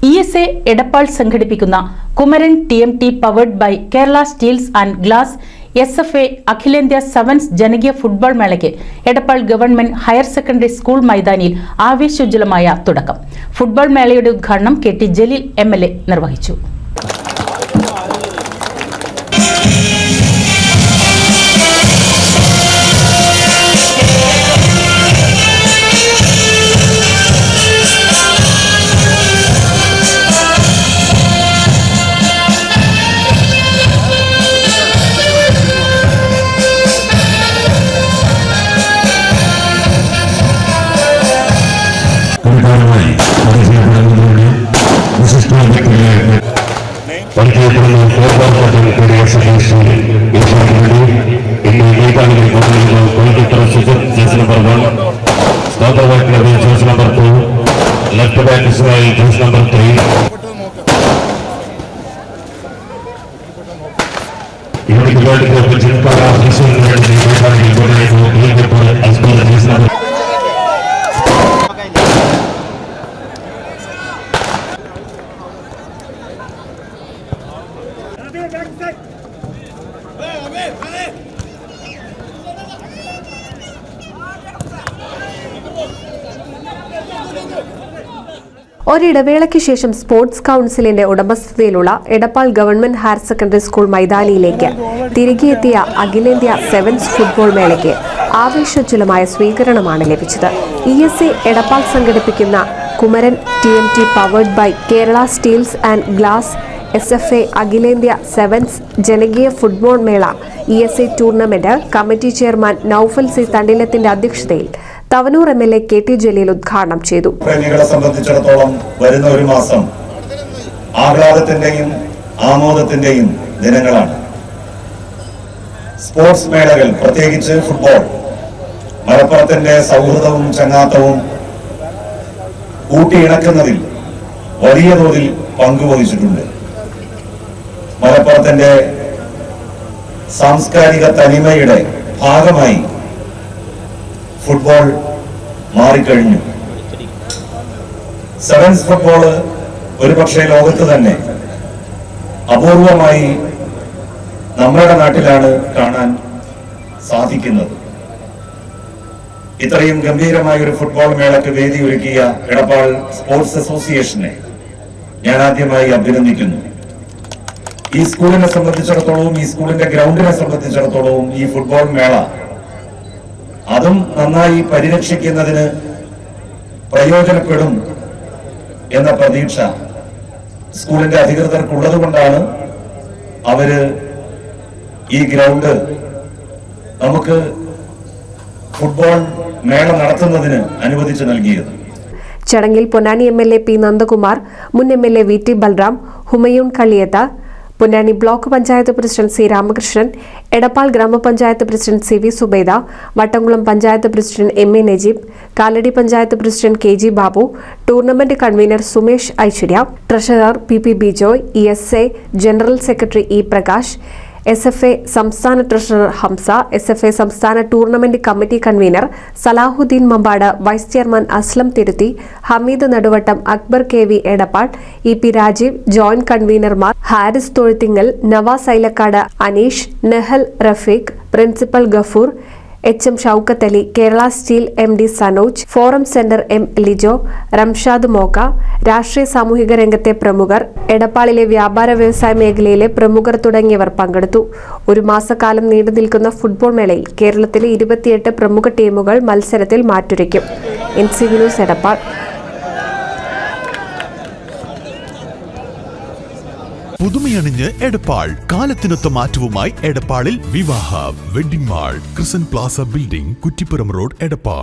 ESA Edappal സംഘടിപ്പിക്കുന്ന Kumaran TMT powered by Kerala steels and glass SFA അഖിലേന്ത്യാ sevens ജനകീയ ഫുട്ബോൾ മേളയ്ക്ക് Edappal government higher secondary school മൈതാനിയിൽ ആവേശോജ്വലമായ തുടക്കം. ഫുട്ബോൾ മേളയുടെ ഉദ്ഘാടനം KT ജലീൽ MLA നിർവഹിച്ചു. Left back Israel, juice number 3. Unit World Cup Jinkara, Israel, as well as juice number. ഒരിടവേളയ്ക്ക് ശേഷം സ്പോർട്സ് കൗൺസിലിന്റെ ഉടമസ്ഥതയിലുള്ള Edappal government higher secondary school മൈതാനിയിലേക്ക് തിരികെയെത്തിയ അഖിലേന്ത്യാ സെവൻസ് ഫുട്ബോൾ മേളയ്ക്ക് ആവേശോജ്വലമായ സ്വീകരണമാണ് ലഭിച്ചത്. ESA എടപ്പാൾ സംഘടിപ്പിക്കുന്ന Kumaran TMT powered by Kerala steels and glass SFA അഖിലേന്ത്യാ സെവൻസ് ജനകീയ ഫുട്ബോൾ മേള ESA tournament committee chairman Naufal C തണ്ടിലത്തിന്റെ അധ്യക്ഷതയിൽ തവനൂർ MLA KT ജലീൽ ഉദ്ഘാടനം ചെയ്തു. പ്രേമികളെ സംബന്ധിച്ചിടത്തോളം വരുന്ന ഒരു മാസം ആഹ്ലാദത്തിന്റെയും ആമോദത്തിന്റെയും ദിനങ്ങളാണ്. സ്പോർട്സ് മേളകൾ, പ്രത്യേകിച്ച് ഫുട്ബോൾ, മലപ്പുറത്തിന്റെ സൗഹൃദവും ചങ്ങാത്തവും കൂട്ടിയിണക്കുന്നതിൽ വലിയ തോതിൽ പങ്കുവഹിച്ചിട്ടുണ്ട്. മലപ്പുറത്തിന്റെ സാംസ്കാരിക തനിമയുടെ ഭാഗമായി ഫുട്ബോൾ മാറിക്കഴിഞ്ഞു. സെവൻസ് ഫുട്ബോൾ ഒരുപക്ഷെ ലോകത്ത് തന്നെ അപൂർവമായി നമ്മുടെ നാട്ടിലാണ് കാണാൻ സാധിക്കുന്നത്. ഇത്രയും ഗംഭീരമായ ഒരു ഫുട്ബോൾ മേളയ്ക്ക് വേദി ഒരുക്കിയ എടപ്പാൾ സ്പോർട്സ് അസോസിയേഷനെ ഞാൻ ആദ്യമായി അഭിനന്ദിക്കുന്നു. ഈ സ്കൂളിനെ സംബന്ധിച്ചിടത്തോളവും ഈ സ്കൂളിന്റെ ഗ്രൗണ്ടിനെ സംബന്ധിച്ചിടത്തോളവും ഈ ഫുട്ബോൾ മേള അതും നന്നായി പരിരക്ഷിക്കുന്നതിന് പ്രയോജനപ്പെടും എന്ന പ്രതീക്ഷ സ്കൂളിന്റെ അധികൃതർക്കുള്ളത് കൊണ്ടാണ് അവര് ഈ ഗ്രൗണ്ട് നമുക്ക് ഫുട്ബോൾ മേള നടത്തുന്നതിന് അനുവദിച്ചു നൽകിയത്. ചടങ്ങിൽ പൊന്നാനി MLA P നന്ദകുമാർ, മുൻ MLA VT Balram, Humayun Kaliyath, Ponnani block panchayat president C Ramakrishnan, Edappal grama panchayat president CV Subaida, Vattamkulam panchayat president MA Najeeb, Kalady panchayat president KG Babu, tournament convener Sumesh Aishwarya, treasurer PP Bijoy, ESA general secretary E Prakash, SFA സംസ്ഥാന ട്രഷറർ ഹംസ, SFA സംസ്ഥാന tournament committee convener Salahuddin Mambad, vice chairman Aslam Thiruthi, Hameed Naduvattam, Akbar KV Edappal, EP Rajeev, joint കൺവീനർമാർ Haris Thozhuthingal, Navas Ailakkad, Aneesh, Nahuel Rafeeq, principal Gafoor, HM Shoukath Ali, Kerala steel MD Sanoj, forum centre M Lijo, Ramshad Mokka, രാഷ്ട്രീയ സാമൂഹിക രംഗത്തെ പ്രമുഖർ, എടപ്പാളിലെ വ്യാപാര വ്യവസായ മേഖലയിലെ പ്രമുഖർ തുടങ്ങിയവർ പങ്കെടുത്തു. ഒരു മാസക്കാലം നീണ്ടു നിൽക്കുന്ന ഫുട്ബോൾ മേളയിൽ കേരളത്തിലെ 28 പ്രമുഖ ടീമുകൾ മത്സരത്തിൽ മാറ്റുരയ്ക്കും. NCV news Edappal. പുതുമയണിഞ്ഞ് എടപ്പാൾ, കാലത്തിനൊത്ത മാറ്റവുമായി എടപ്പാളിൽ വിവാഹ വെഡിംഗ് മാൾ, ക്രിസൻ plaza building, Kuttippuram road, Edappal.